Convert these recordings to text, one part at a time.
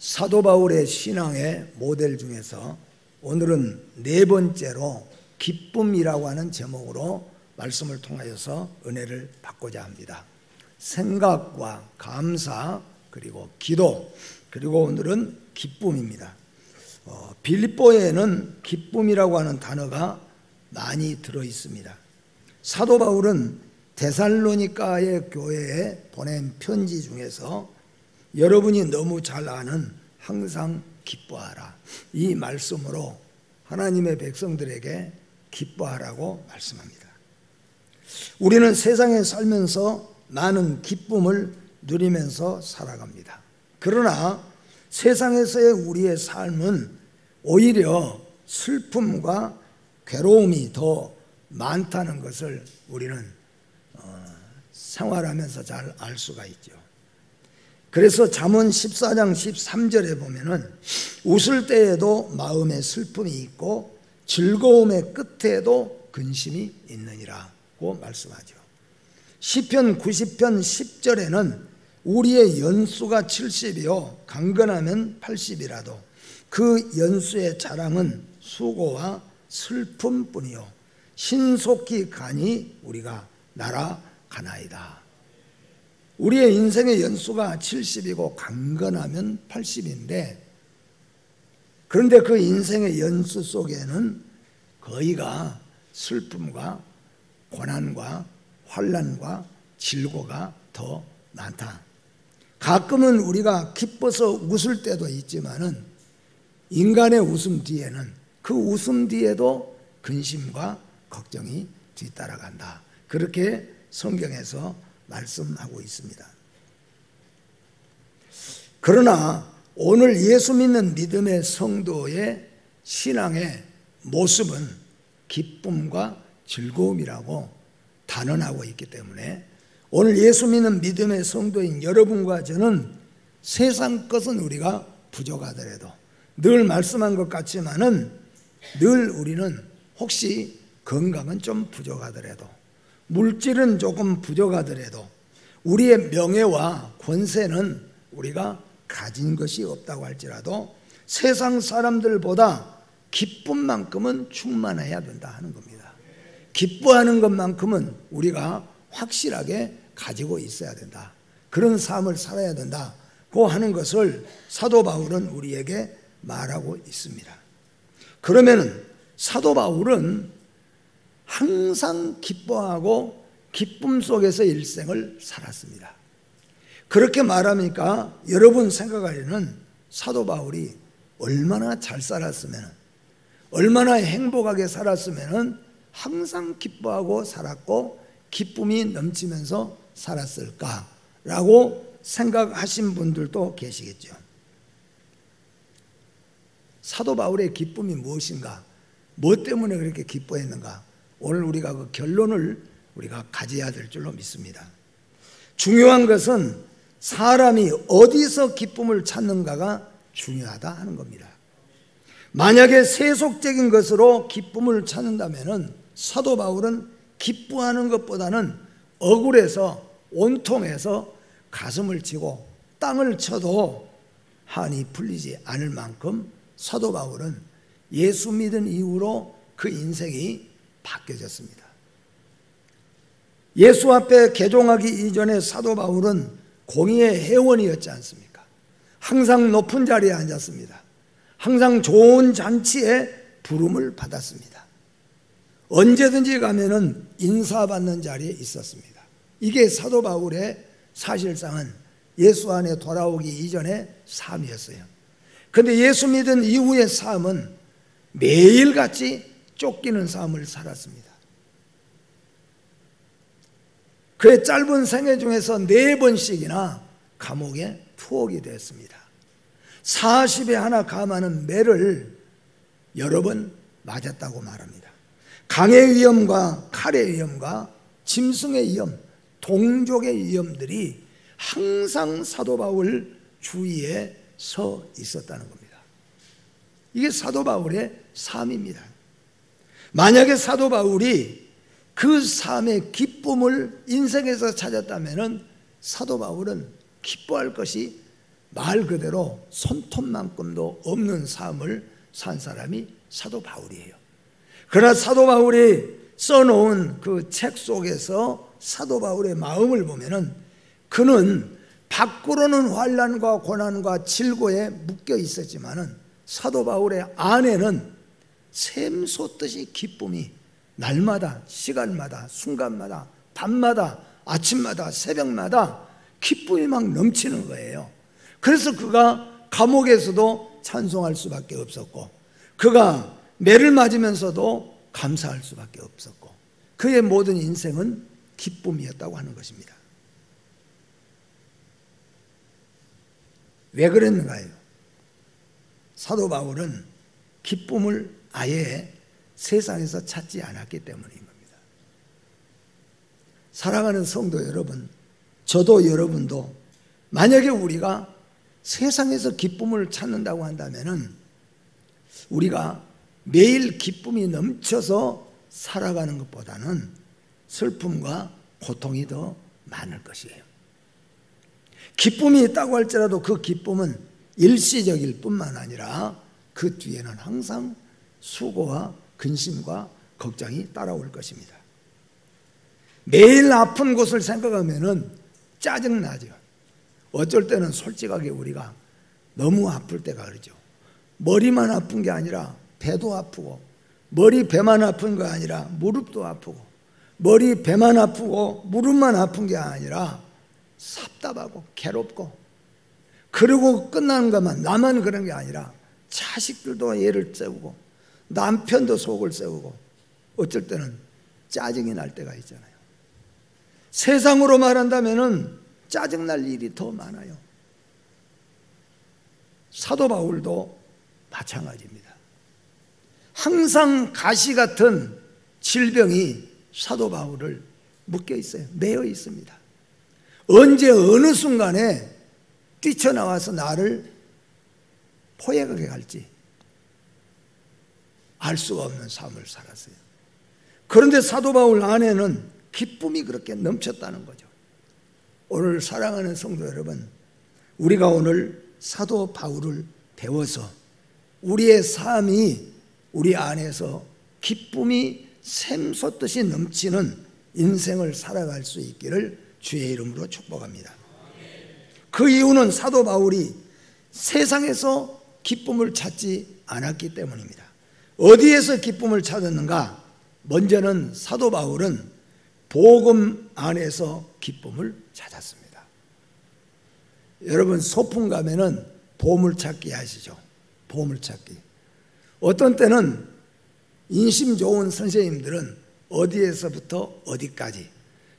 사도 바울의 신앙의 모델 중에서 오늘은 네 번째로 기쁨이라고 하는 제목으로 말씀을 통하여서 은혜를 받고자 합니다. 생각과 감사, 그리고 기도, 그리고 오늘은 기쁨입니다. 빌립보에는 기쁨이라고 하는 단어가 많이 들어 있습니다. 사도 바울은 데살로니가의 교회에 보낸 편지 중에서 여러분이 너무 잘 아는 항상 기뻐하라, 이 말씀으로 하나님의 백성들에게 기뻐하라고 말씀합니다. 우리는 세상에 살면서 많은 기쁨을 누리면서 살아갑니다. 그러나 세상에서의 우리의 삶은 오히려 슬픔과 괴로움이 더 많다는 것을 우리는 생활하면서 잘 알 수가 있죠. 그래서 잠언 14장 13절에 보면은 웃을 때에도 마음에 슬픔이 있고 즐거움의 끝에도 근심이 있느니라고 말씀하죠. 시편 90편 10절에는 우리의 연수가 70이요 강건하면 80이라도 그 연수의 자랑은 수고와 슬픔뿐이요 신속히 가니 우리가 날아가나이다. 우리의 인생의 연수가 70이고 강건하면 80인데, 그런데 그 인생의 연수 속에는 거의가 슬픔과 고난과 환난과 질고가 더 많다. 가끔은 우리가 기뻐서 웃을 때도 있지만은 인간의 웃음 뒤에는, 그 웃음 뒤에도 근심과 걱정이 뒤따라간다. 그렇게 성경에서 말씀하고 있습니다. 그러나 오늘 예수 믿는 믿음의 성도의 신앙의 모습은 기쁨과 즐거움이라고 단언하고 있기 때문에 오늘 예수 믿는 믿음의 성도인 여러분과 저는 세상 것은 우리가 부족하더라도, 늘 말씀한 것 같지만은 늘 우리는 혹시 건강은 좀 부족하더라도, 물질은 조금 부족하더라도, 우리의 명예와 권세는 우리가 가진 것이 없다고 할지라도 세상 사람들보다 기쁨만큼은 충만해야 된다 하는 겁니다. 기뻐하는 것만큼은 우리가 확실하게 가지고 있어야 된다. 그런 삶을 살아야 된다고 하는 것을 사도 바울은 우리에게 말하고 있습니다. 그러면 사도 바울은 항상 기뻐하고 기쁨 속에서 일생을 살았습니다. 그렇게 말하니까 여러분 생각하기에는 사도 바울이 얼마나 잘 살았으면, 얼마나 행복하게 살았으면 항상 기뻐하고 살았고 기쁨이 넘치면서 살았을까라고 생각하신 분들도 계시겠죠. 사도 바울의 기쁨이 무엇인가? 뭐 때문에 그렇게 기뻐했는가? 오늘 우리가 그 결론을 우리가 가져야 될 줄로 믿습니다. 중요한 것은 사람이 어디서 기쁨을 찾는가가 중요하다 하는 겁니다. 만약에 세속적인 것으로 기쁨을 찾는다면 사도 바울은 기뻐하는 것보다는 억울해서 온통해서 가슴을 치고 땅을 쳐도 한이 풀리지 않을 만큼 사도 바울은 예수 믿은 이후로 그 인생이 바뀌어졌습니다. 예수 앞에 개종하기 이전에 사도 바울은 공의의 회원이었지 않습니까? 항상 높은 자리에 앉았습니다. 항상 좋은 잔치에 부름을 받았습니다. 언제든지 가면은 인사받는 자리에 있었습니다. 이게 사도 바울의 사실상은 예수 안에 돌아오기 이전의 삶이었어요. 그런데 예수 믿은 이후의 삶은 매일같이 쫓기는 삶을 살았습니다. 그의 짧은 생애 중에서 4번씩이나 감옥에 투옥이 됐습니다. 40에 하나 감하는 매를 여러 번 맞았다고 말합니다. 강의 위험과 칼의 위험과 짐승의 위험, 동족의 위험들이 항상 사도 바울 주위에 서 있었다는 겁니다. 이게 사도 바울의 삶입니다. 만약에 사도 바울이 그 삶의 기쁨을 인생에서 찾았다면 사도 바울은 기뻐할 것이 말 그대로 손톱만큼도 없는 삶을 산 사람이 사도 바울이에요. 그러나 사도 바울이 써놓은 그 책 속에서 사도 바울의 마음을 보면은 그는 밖으로는 환난과 고난과 질고에 묶여 있었지만은 사도 바울의 안에는 샘솟듯이 기쁨이 날마다, 시간마다, 순간마다, 밤마다, 아침마다, 새벽마다 기쁨이 막 넘치는 거예요. 그래서 그가 감옥에서도 찬송할 수밖에 없었고, 그가 매를 맞으면서도 감사할 수밖에 없었고, 그의 모든 인생은 기쁨이었다고 하는 것입니다. 왜 그랬는가요? 사도 바울은 기쁨을 아예 세상에서 찾지 않았기 때문인 겁니다. 사랑하는 성도 여러분, 저도 여러분도 만약에 우리가 세상에서 기쁨을 찾는다고 한다면은 우리가 매일 기쁨이 넘쳐서 살아가는 것보다는 슬픔과 고통이 더 많을 것이에요. 기쁨이 있다고 할지라도 그 기쁨은 일시적일 뿐만 아니라 그 뒤에는 항상 수고와 근심과 걱정이 따라올 것입니다. 매일 아픈 곳을 생각하면은 짜증나죠. 어쩔 때는 솔직하게 우리가 너무 아플 때가 그러죠. 머리만 아픈 게 아니라 배도 아프고, 머리 배만 아픈 거 아니라 무릎도 아프고, 머리 배만 아프고 무릎만 아픈 게 아니라 삽답하고 괴롭고, 그리고 끝나는 것만 나만 그런 게 아니라 자식들도 얘를 세우고 남편도 속을 세우고 어쩔 때는 짜증이 날 때가 있잖아요. 세상으로 말한다면은 짜증날 일이 더 많아요. 사도 바울도 마찬가지입니다. 항상 가시 같은 질병이 사도 바울을 묶여 있어요. 매여 있습니다. 언제 어느 순간에 뛰쳐나와서 나를 포획하게 갈지 알 수가 없는 삶을 살았어요. 그런데 사도 바울 안에는 기쁨이 그렇게 넘쳤다는 거죠. 오늘 사랑하는 성도 여러분, 우리가 오늘 사도 바울을 배워서 우리의 삶이 우리 안에서 기쁨이 샘솟듯이 넘치는 인생을 살아갈 수 있기를 주의 이름으로 축복합니다. 그 이유는 사도 바울이 세상에서 기쁨을 찾지 않았기 때문입니다. 어디에서 기쁨을 찾았는가? 먼저는 사도 바울은 복음 안에서 기쁨을 찾았습니다. 여러분 소풍 가면은 보물찾기 하시죠. 보물찾기. 어떤 때는 인심 좋은 선생님들은 어디에서부터 어디까지,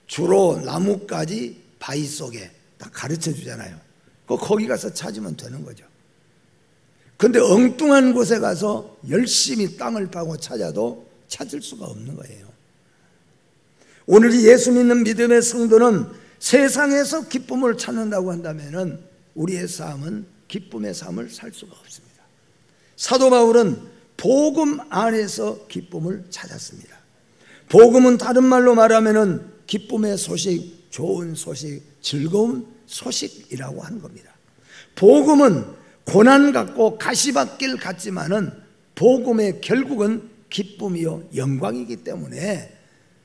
주로 나뭇가지 바위 속에 딱 가르쳐 주잖아요. 거기 가서 찾으면 되는 거죠. 그런데 엉뚱한 곳에 가서 열심히 땅을 파고 찾아도 찾을 수가 없는 거예요. 오늘 예수 믿는 믿음의 성도는 세상에서 기쁨을 찾는다고 한다면 우리의 삶은 기쁨의 삶을 살 수가 없습니다. 사도 바울은 복음 안에서 기쁨을 찾았습니다. 복음은 다른 말로 말하면 기쁨의 소식, 좋은 소식, 즐거운 소식이라고 하는 겁니다. 복음은 고난 같고 가시밭길 같지만은 복음의 결국은 기쁨이요 영광이기 때문에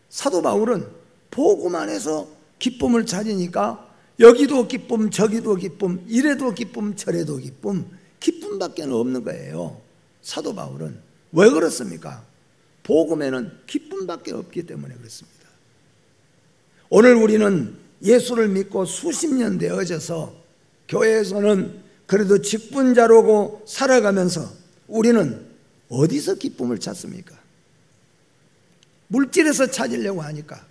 사도 바울은 복음 안에서 기쁨을 찾으니까 여기도 기쁨, 저기도 기쁨, 이래도 기쁨, 저래도 기쁨, 기쁨밖에 없는 거예요. 사도 바울은 왜 그렇습니까? 복음에는 기쁨밖에 없기 때문에 그렇습니다. 오늘 우리는 예수를 믿고 수십 년 되어져서 교회에서는 그래도 직분자로고 살아가면서 우리는 어디서 기쁨을 찾습니까? 물질에서 찾으려고 하니까,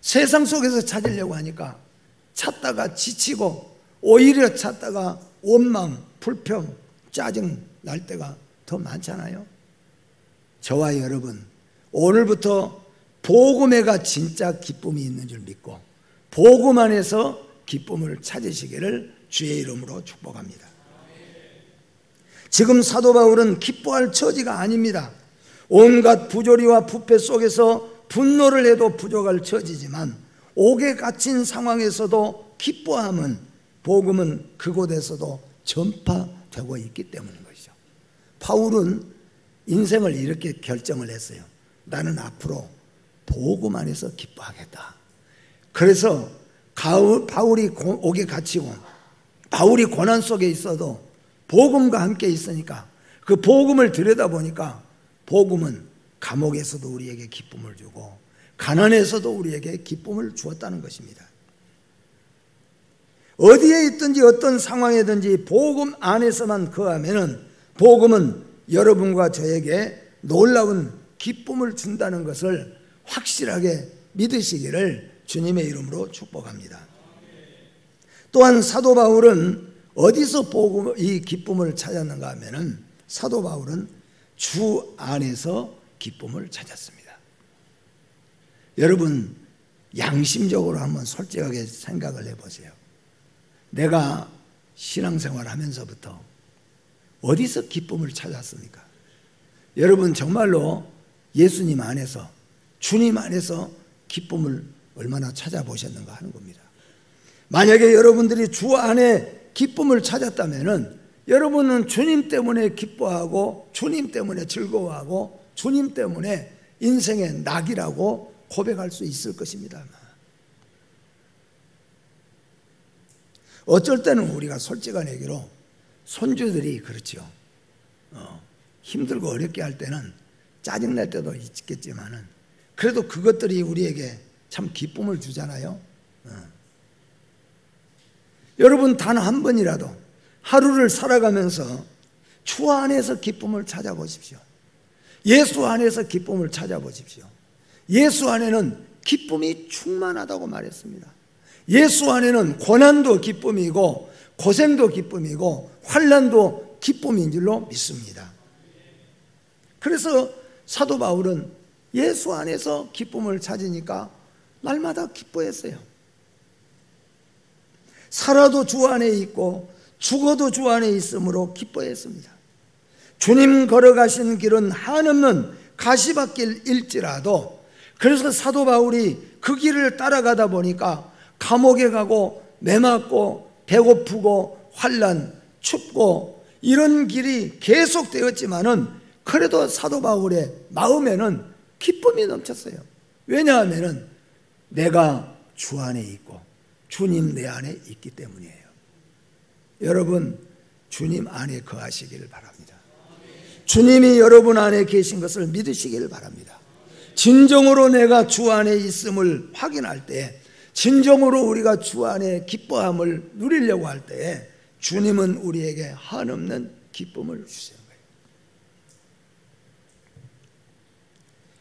세상 속에서 찾으려고 하니까 찾다가 지치고 오히려 찾다가 원망, 불평, 짜증 날 때가 더 많잖아요. 저와 여러분, 오늘부터 복음에가 진짜 기쁨이 있는 줄 믿고 복음 안에서 기쁨을 찾으시기를 주의 이름으로 축복합니다. 지금 사도 바울은 기뻐할 처지가 아닙니다. 온갖 부조리와 부패 속에서 분노를 해도 부족할 처지지만 옥에 갇힌 상황에서도 기뻐함은 복음은 그곳에서도 전파되고 있기 때문인 것이죠. 바울은 인생을 이렇게 결정을 했어요. 나는 앞으로 복음 안에서 기뻐하겠다. 그래서 바울이 옥에 갇히고 바울이 고난 속에 있어도 복음과 함께 있으니까 그 복음을 들여다보니까 복음은 감옥에서도 우리에게 기쁨을 주고 가난에서도 우리에게 기쁨을 주었다는 것입니다. 어디에 있든지 어떤 상황이든지 복음 안에서만 거하면은 복음은 여러분과 저에게 놀라운 기쁨을 준다는 것을 확실하게 믿으시기를 주님의 이름으로 축복합니다. 또한 사도 바울은 어디서 이 기쁨을 찾았는가 하면은 사도 바울은 주 안에서 기쁨을 찾았습니다. 여러분 양심적으로 한번 솔직하게 생각을 해보세요. 내가 신앙생활 하면서부터 어디서 기쁨을 찾았습니까? 여러분 정말로 예수님 안에서 주님 안에서 기쁨을 얼마나 찾아보셨는가 하는 겁니다. 만약에 여러분들이 주 안에 기쁨을 찾았다면은 여러분은 주님 때문에 기뻐하고 주님 때문에 즐거워하고 주님 때문에 인생의 낙이라고 고백할 수 있을 것입니다. 어쩔 때는 우리가 솔직한 얘기로 손주들이 그렇죠. 힘들고 어렵게 할 때는 짜증날 때도 있겠지만은 그래도 그것들이 우리에게 참 기쁨을 주잖아요. 여러분 단 한 번이라도 하루를 살아가면서 주 안에서 기쁨을 찾아보십시오. 예수 안에서 기쁨을 찾아보십시오. 예수 안에는 기쁨이 충만하다고 말했습니다. 예수 안에는 고난도 기쁨이고 고생도 기쁨이고 환난도 기쁨인 줄로 믿습니다. 그래서 사도 바울은 예수 안에서 기쁨을 찾으니까 날마다 기뻐했어요. 살아도 주 안에 있고 죽어도 주 안에 있으므로 기뻐했습니다. 주님 걸어가신 길은 한없는 가시밭길일지라도 그래서 사도 바울이 그 길을 따라가다 보니까 감옥에 가고 매맞고 배고프고 환난 춥고 이런 길이 계속되었지만은 그래도 사도 바울의 마음에는 기쁨이 넘쳤어요. 왜냐하면은 내가 주 안에 있고 주님 내 안에 있기 때문이에요. 여러분 주님 안에 거하시기를 바랍니다. 주님이 여러분 안에 계신 것을 믿으시기를 바랍니다. 진정으로 내가 주 안에 있음을 확인할 때 진정으로 우리가 주 안에 기뻐함을 누리려고 할 때 주님은 우리에게 한없는 기쁨을 주시는 거예요.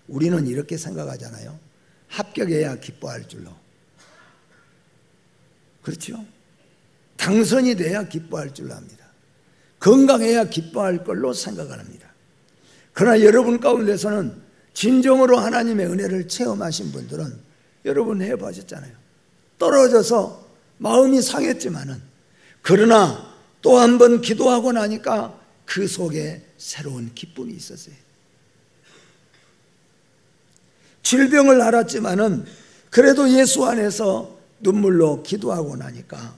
우리는 이렇게 생각하잖아요. 합격해야 기뻐할 줄로. 그렇죠? 당선이 돼야 기뻐할 줄로 합니다. 건강해야 기뻐할 걸로 생각을 합니다. 그러나 여러분 가운데서는 진정으로 하나님의 은혜를 체험하신 분들은 여러분 해보셨잖아요. 떨어져서 마음이 상했지만은 그러나 또 한 번 기도하고 나니까 그 속에 새로운 기쁨이 있었어요. 질병을 앓았지만은 그래도 예수 안에서 눈물로 기도하고 나니까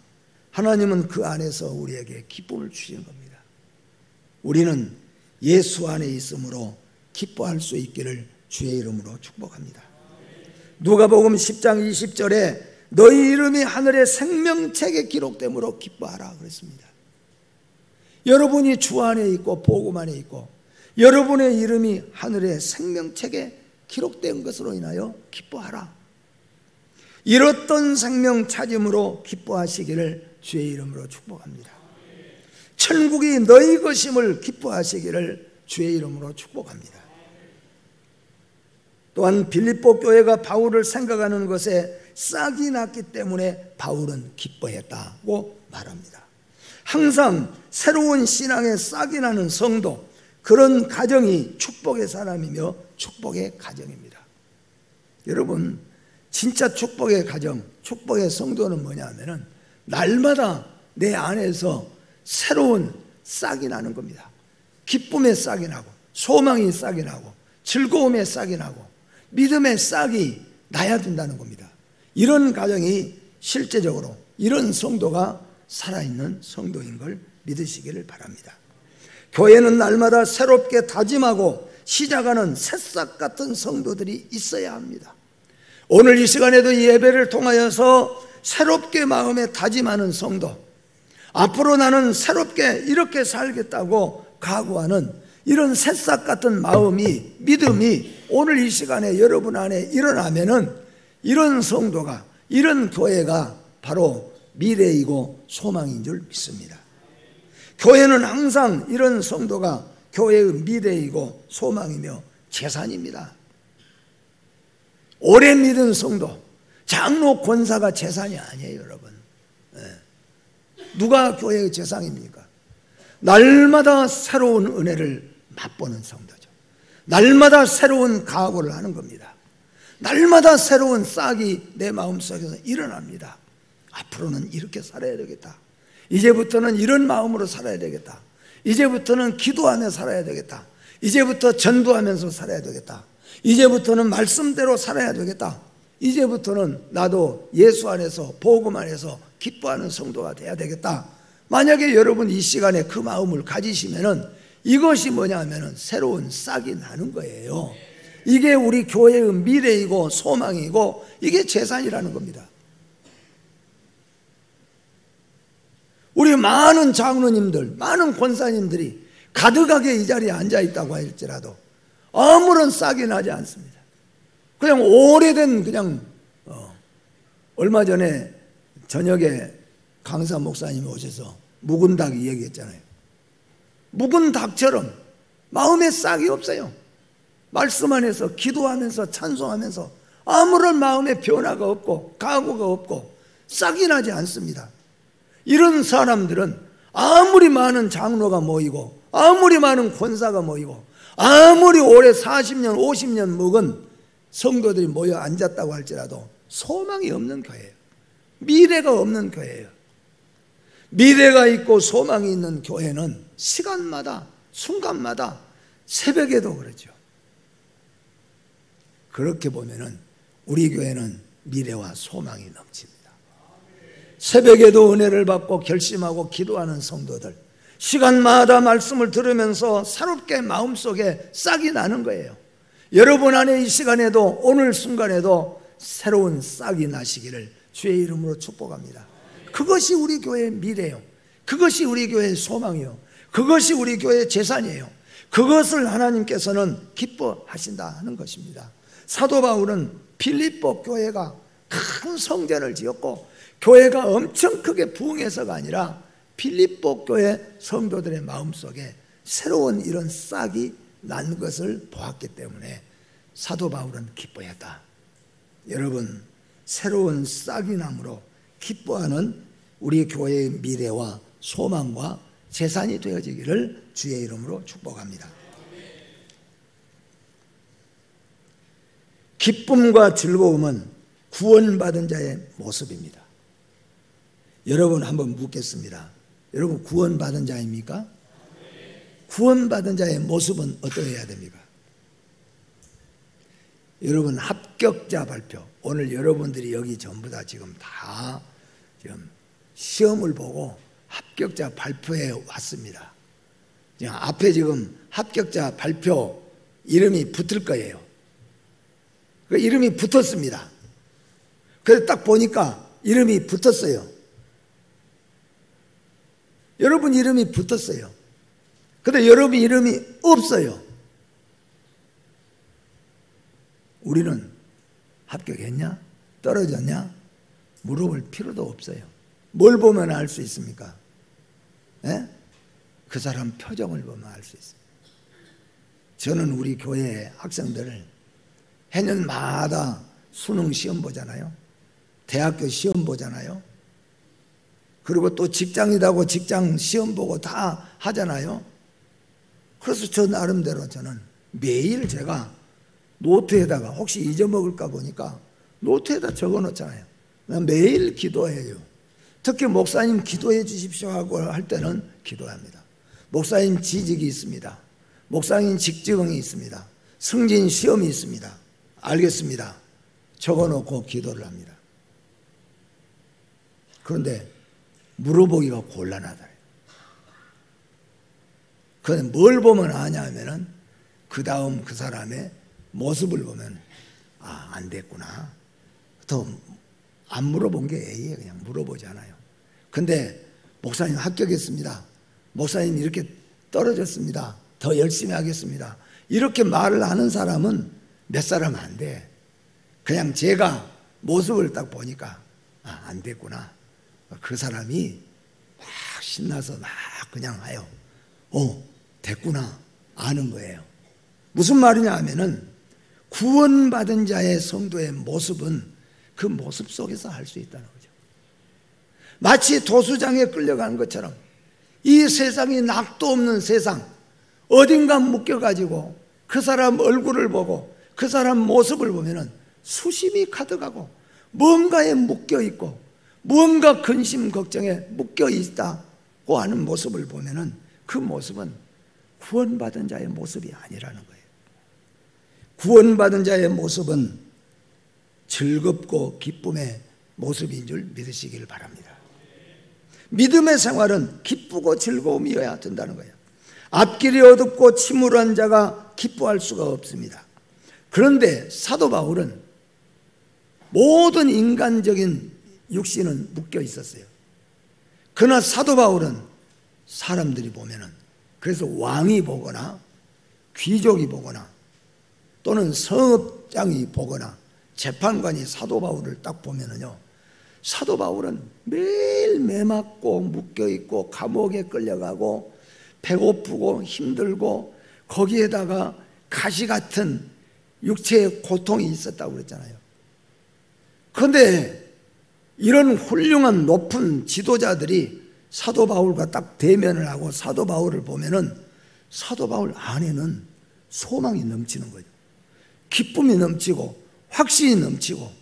하나님은 그 안에서 우리에게 기쁨을 주시는 겁니다. 우리는 예수 안에 있으므로 기뻐할 수 있기를 주의 이름으로 축복합니다. 누가복음 10장 20절에 너희 이름이 하늘의 생명책에 기록됨으로 기뻐하라 그랬습니다. 여러분이 주 안에 있고 복음 안에 있고 여러분의 이름이 하늘의 생명책에 기록된 것으로 인하여 기뻐하라. 잃었던 생명 찾음으로 기뻐하시기를 주의 이름으로 축복합니다. 천국이 너희 것임을 기뻐하시기를 주의 이름으로 축복합니다. 또한 빌립보 교회가 바울을 생각하는 것에 싹이 났기 때문에 바울은 기뻐했다고 말합니다. 항상 새로운 신앙에 싹이 나는 성도, 그런 가정이 축복의 사람이며 축복의 가정입니다. 여러분 진짜 축복의 가정, 축복의 성도는 뭐냐 하면은 날마다 내 안에서 새로운 싹이 나는 겁니다. 기쁨의 싹이 나고 소망의 싹이 나고 즐거움의 싹이 나고 믿음의 싹이 나야 된다는 겁니다. 이런 가정이 실제적으로 이런 성도가 살아있는 성도인 걸 믿으시기를 바랍니다. 교회는 날마다 새롭게 다짐하고 시작하는 새싹 같은 성도들이 있어야 합니다. 오늘 이 시간에도 이 예배를 통하여서 새롭게 마음에 다짐하는 성도, 앞으로 나는 새롭게 이렇게 살겠다고 각오하는 이런 새싹 같은 마음이, 믿음이 오늘 이 시간에 여러분 안에 일어나면은 이런 성도가, 이런 교회가 바로 미래이고 소망인 줄 믿습니다. 교회는 항상 이런 성도가 교회의 미래이고 소망이며 재산입니다. 오래 믿은 성도, 장로 권사가 재산이 아니에요, 여러분. 누가 교회의 재산입니까? 날마다 새로운 은혜를 맛보는 성도죠. 날마다 새로운 각오를 하는 겁니다. 날마다 새로운 싹이 내 마음속에서 일어납니다. 앞으로는 이렇게 살아야 되겠다. 이제부터는 이런 마음으로 살아야 되겠다. 이제부터는 기도하며 살아야 되겠다. 이제부터 전도하면서 살아야 되겠다. 이제부터는 말씀대로 살아야 되겠다. 이제부터는 나도 예수 안에서, 복음 안에서 기뻐하는 성도가 돼야 되겠다. 만약에 여러분 이 시간에 그 마음을 가지시면은 이것이 뭐냐 하면은 새로운 싹이 나는 거예요. 이게 우리 교회의 미래이고 소망이고 이게 재산이라는 겁니다. 우리 많은 장로님들, 많은 권사님들이 가득하게 이 자리에 앉아 있다고 할지라도 아무런 싹이 나지 않습니다. 그냥 오래된 얼마 전에 저녁에 강사 목사님이 오셔서 묵은 닭이 얘기했잖아요. 묵은 닭처럼 마음에 싹이 없어요. 말씀 안에서 기도하면서 찬송하면서 아무런 마음의 변화가 없고 각오가 없고 싹이 나지 않습니다. 이런 사람들은 아무리 많은 장로가 모이고 아무리 많은 권사가 모이고 아무리 오래 40년 50년 묵은 성도들이 모여 앉았다고 할지라도 소망이 없는 교회예요. 미래가 없는 교회예요. 미래가 있고 소망이 있는 교회는 시간마다 순간마다 새벽에도 그렇죠. 그렇게 보면은 우리 교회는 미래와 소망이 넘칩니다. 새벽에도 은혜를 받고 결심하고 기도하는 성도들, 시간마다 말씀을 들으면서 새롭게 마음속에 싹이 나는 거예요. 여러분 안에 이 시간에도 오늘 순간에도 새로운 싹이 나시기를 주의 이름으로 축복합니다. 그것이 우리 교회의 미래예요. 그것이 우리 교회의 소망이요. 그것이 우리 교회의 재산이에요. 그것을 하나님께서는 기뻐하신다 하는 것입니다. 사도 바울은 필립보 교회가 큰 성전을 지었고 교회가 엄청 크게 부흥해서가 아니라 필립보 교회 성도들의 마음속에 새로운 이런 싹이 난 것을 보았기 때문에 사도 바울은 기뻐했다. 여러분, 새로운 싹이 남으로 기뻐하는 우리 교회의 미래와 소망과 재산이 되어지기를 주의 이름으로 축복합니다. 기쁨과 즐거움은 구원받은 자의 모습입니다. 여러분 한번 묻겠습니다. 여러분 구원받은 자입니까? 구원받은 자의 모습은 어떠해야 됩니까? 여러분 합격자 발표, 오늘 여러분들이 여기 전부 다 지금 시험을 보고 합격자 발표에 왔습니다. 앞에 지금 합격자 발표 이름이 붙을 거예요. 그 이름이 붙었습니다. 그래서 딱 보니까 이름이 붙었어요. 여러분 이름이 붙었어요. 근데 여러분 이름이 없어요. 우리는 합격했냐? 떨어졌냐? 물어볼 필요도 없어요. 뭘 보면 알 수 있습니까? 그 사람 표정을 보면 알 수 있어요. 저는 우리 교회 학생들을 해년마다 수능 시험 보잖아요. 대학교 시험 보잖아요. 그리고 또 직장이라고 직장 시험 보고 다 하잖아요. 그래서 저 나름대로 저는 매일 제가 노트에다가 혹시 잊어먹을까 보니까 노트에다 적어 놓잖아요. 매일 기도해요. 특히 목사님 기도해 주십시오 하고 할 때는 기도합니다. 목사님 지직이 있습니다. 목사님 직증이 있습니다. 승진 시험이 있습니다. 알겠습니다. 적어 놓고 기도를 합니다. 그런데 물어보기가 곤란하다. 그건 뭘 보면 아냐 하면은 그 다음 그 사람의 모습을 보면 안 됐구나. 더 안 물어본 게 A예요. 그냥 물어보잖아요. 근데 목사님 합격했습니다. 목사님 이렇게 떨어졌습니다. 더 열심히 하겠습니다. 이렇게 말을 하는 사람은 몇 사람 안 돼. 그냥 제가 모습을 딱 보니까 안 됐구나. 그 사람이 막 신나서 막 그냥 해요. 됐구나. 아는 거예요. 무슨 말이냐 하면은 구원받은 자의 성도의 모습은 그 모습 속에서 알 수 있다는 거죠. 마치 도수장에 끌려가는 것처럼 이 세상이 낙도 없는 세상, 어딘가 묶여가지고 그 사람 얼굴을 보고 그 사람 모습을 보면은 수심이 가득하고 뭔가에 묶여있고 무언가 근심 걱정에 묶여있다고 하는 모습을 보면은 그 모습은 구원받은 자의 모습이 아니라는 거예요. 구원받은 자의 모습은 즐겁고 기쁨의 모습인 줄 믿으시기를 바랍니다. 믿음의 생활은 기쁘고 즐거움이어야 된다는 거예요. 앞길이 어둡고 침울한 자가 기뻐할 수가 없습니다. 그런데 사도 바울은 모든 인간적인 육신은 묶여 있었어요. 그러나 사도 바울은 사람들이 보면은, 그래서 왕이 보거나 귀족이 보거나 또는 성읍장이 보거나 재판관이 사도 바울을 딱 보면은요, 사도 바울은 매일 매맞고 묶여있고 감옥에 끌려가고 배고프고 힘들고 거기에다가 가시 같은 육체의 고통이 있었다고 그랬잖아요. 그런데 이런 훌륭한 높은 지도자들이 사도 바울과 딱 대면을 하고 사도 바울을 보면은 사도 바울 안에는 소망이 넘치는 거죠. 기쁨이 넘치고 확신이 넘치고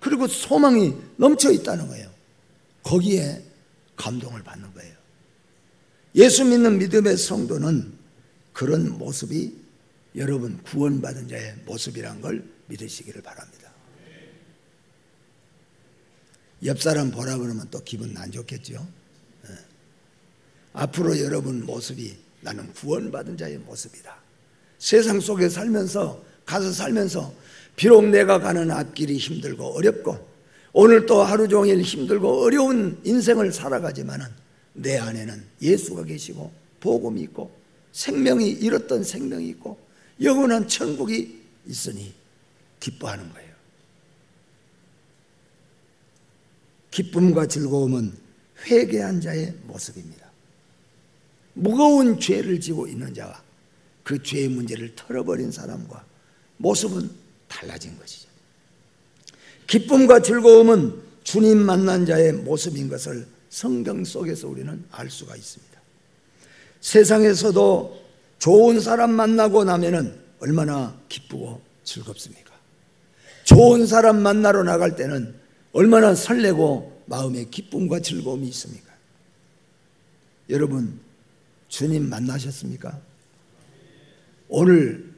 그리고 소망이 넘쳐 있다는 거예요. 거기에 감동을 받는 거예요. 예수 믿는 믿음의 성도는 그런 모습이 여러분 구원받은 자의 모습이란 걸 믿으시기를 바랍니다. 옆 사람 보라 그러면 또 기분 안 좋겠죠. 앞으로 여러분 모습이 나는 구원받은 자의 모습이다. 세상 속에 살면서 가서 살면서 비록 내가 가는 앞길이 힘들고 어렵고 오늘 또 하루 종일 힘들고 어려운 인생을 살아가지만은 내 안에는 예수가 계시고 복음이 있고 생명이 잃었던 생명이 있고 영원한 천국이 있으니 기뻐하는 거예요. 기쁨과 즐거움은 회개한 자의 모습입니다. 무거운 죄를 지고 있는 자와 그 죄의 문제를 털어버린 사람과 모습은 달라진 것이죠. 기쁨과 즐거움은 주님 만난 자의 모습인 것을 성경 속에서 우리는 알 수가 있습니다. 세상에서도 좋은 사람 만나고 나면은 얼마나 기쁘고 즐겁습니까? 좋은 사람 만나러 나갈 때는 얼마나 설레고 마음에 기쁨과 즐거움이 있습니까? 여러분 주님 만나셨습니까? 오늘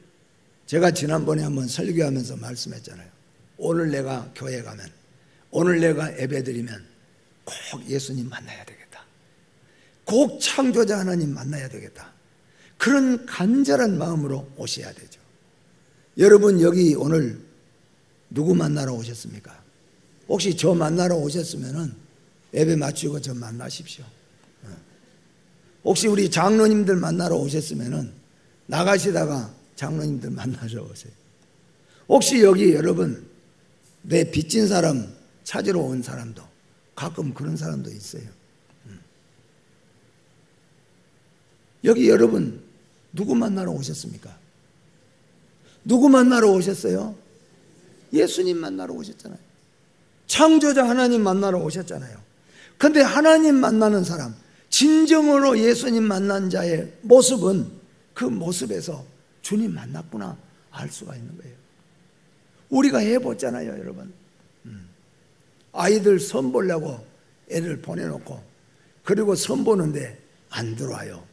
제가 지난번에 한번 설교하면서 말씀했잖아요. 오늘 내가 교회 가면, 오늘 내가 예배드리면 꼭 예수님 만나야 되겠다. 꼭 창조자 하나님 만나야 되겠다. 그런 간절한 마음으로 오셔야 되죠. 여러분 여기 오늘 누구 만나러 오셨습니까? 혹시 저 만나러 오셨으면 예배 마치고 저 만나십시오. 혹시 우리 장로님들 만나러 오셨으면 나가시다가 장로님들 만나러 오세요. 혹시 여기 여러분 내 빚진 사람 찾으러 온 사람도 가끔 그런 사람도 있어요. 여기 여러분 누구 만나러 오셨습니까? 누구 만나러 오셨어요? 예수님 만나러 오셨잖아요. 창조자 하나님 만나러 오셨잖아요. 그런데 하나님 만나는 사람, 진정으로 예수님 만난 자의 모습은 그 모습에서 주님 만났구나 알 수가 있는 거예요. 우리가 해봤잖아요, 여러분. 아이들 선 보려고 애를 보내놓고 그리고 선 보는데 안 들어와요.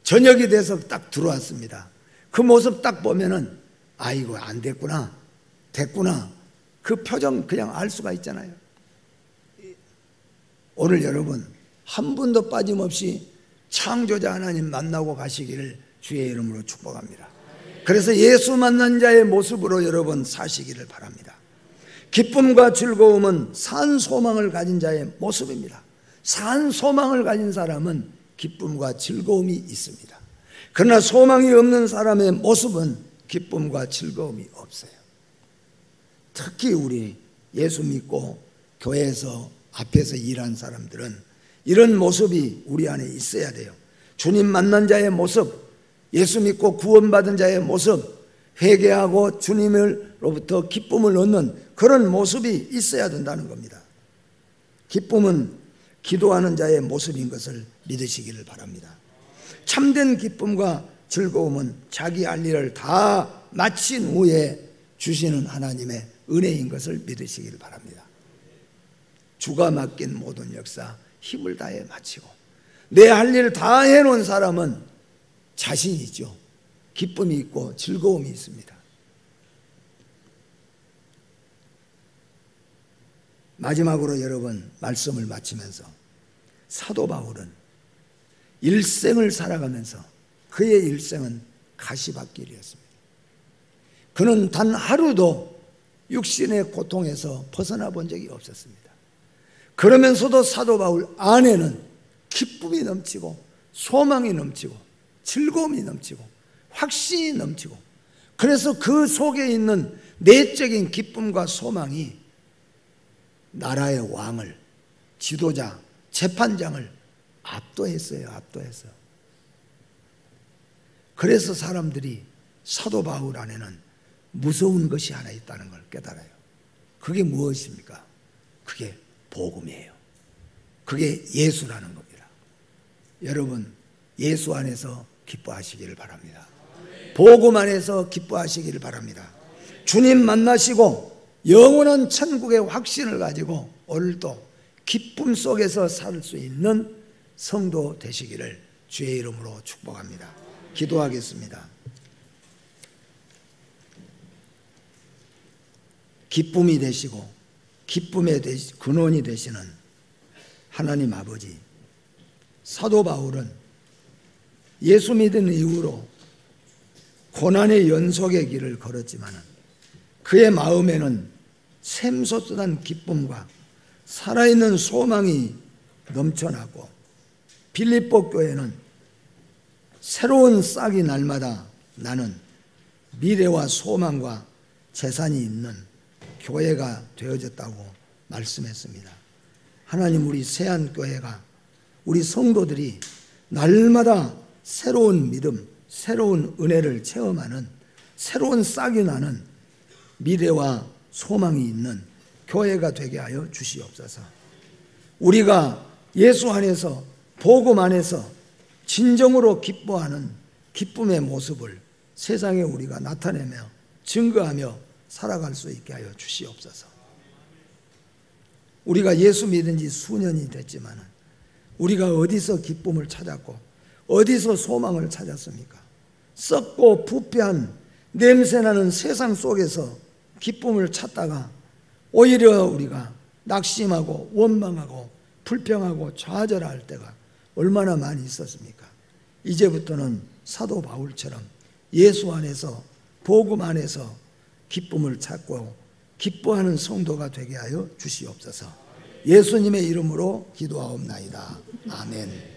저녁이 돼서 딱 들어왔습니다. 그 모습 딱 보면은 아이고 안 됐구나, 됐구나, 그 표정 그냥 알 수가 있잖아요. 오늘 여러분 한 분도 빠짐없이 창조자 하나님 만나고 가시기를 주의 이름으로 축복합니다. 그래서 예수 만난 자의 모습으로 여러분 사시기를 바랍니다. 기쁨과 즐거움은 산 소망을 가진 자의 모습입니다. 산 소망을 가진 사람은 기쁨과 즐거움이 있습니다. 그러나 소망이 없는 사람의 모습은 기쁨과 즐거움이 없어요. 특히 우리 예수 믿고 교회에서 앞에서 일한 사람들은 이런 모습이 우리 안에 있어야 돼요. 주님 만난 자의 모습, 예수 믿고 구원받은 자의 모습, 회개하고 주님으로부터 기쁨을 얻는 그런 모습이 있어야 된다는 겁니다. 기쁨은 기도하는 자의 모습인 것을 믿으시기를 바랍니다. 참된 기쁨과 즐거움은 자기 할 일을 다 마친 후에 주시는 하나님의 은혜인 것을 믿으시기를 바랍니다. 주가 맡긴 모든 역사 힘을 다해 마치고 내 할 일 다 해놓은 사람은 자신이 있죠. 기쁨이 있고 즐거움이 있습니다. 마지막으로 여러분 말씀을 마치면서 사도 바울은 일생을 살아가면서 그의 일생은 가시밭길이었습니다. 그는 단 하루도 육신의 고통에서 벗어나 본 적이 없었습니다. 그러면서도 사도 바울 안에는 기쁨이 넘치고 소망이 넘치고 즐거움이 넘치고 확신이 넘치고, 그래서 그 속에 있는 내적인 기쁨과 소망이 나라의 왕을, 지도자, 재판장을 압도했어요. 압도했어요. 그래서 사람들이 사도 바울 안에는 무서운 것이 하나 있다는 걸 깨달아요. 그게 무엇입니까? 그게 복음이에요. 그게 예수라는 겁니다. 여러분, 예수 안에서 기뻐하시기를 바랍니다. 복음 안에서 기뻐하시기를 바랍니다. 주님 만나시고 영원한 천국의 확신을 가지고 오늘도 기쁨 속에서 살 수 있는 성도 되시기를 주의 이름으로 축복합니다. 기도하겠습니다. 기쁨이 되시고 기쁨의 근원이 되시는 하나님 아버지, 사도 바울은 예수 믿은 이후로 고난의 연속의 길을 걸었지만 그의 마음에는 샘솟던 기쁨과 살아있는 소망이 넘쳐나고, 빌립보 교회는 새로운 싹이 날마다 나는 미래와 소망과 재산이 있는 교회가 되어졌다고 말씀했습니다. 하나님, 우리 세안교회가, 우리 성도들이 날마다 새로운 믿음, 새로운 은혜를 체험하는, 새로운 싹이 나는 미래와 소망이 있는 교회가 되게 하여 주시옵소서. 우리가 예수 안에서, 복음 안에서 진정으로 기뻐하는 기쁨의 모습을 세상에 우리가 나타내며 증거하며 살아갈 수 있게 하여 주시옵소서. 우리가 예수 믿은 지 수년이 됐지만 우리가 어디서 기쁨을 찾았고 어디서 소망을 찾았습니까? 썩고 부패한 냄새나는 세상 속에서 기쁨을 찾다가 오히려 우리가 낙심하고 원망하고 불평하고 좌절할 때가 얼마나 많이 있었습니까? 이제부터는 사도 바울처럼 예수 안에서, 복음 안에서 기쁨을 찾고 기뻐하는 성도가 되게 하여 주시옵소서. 예수님의 이름으로 기도하옵나이다. 아멘.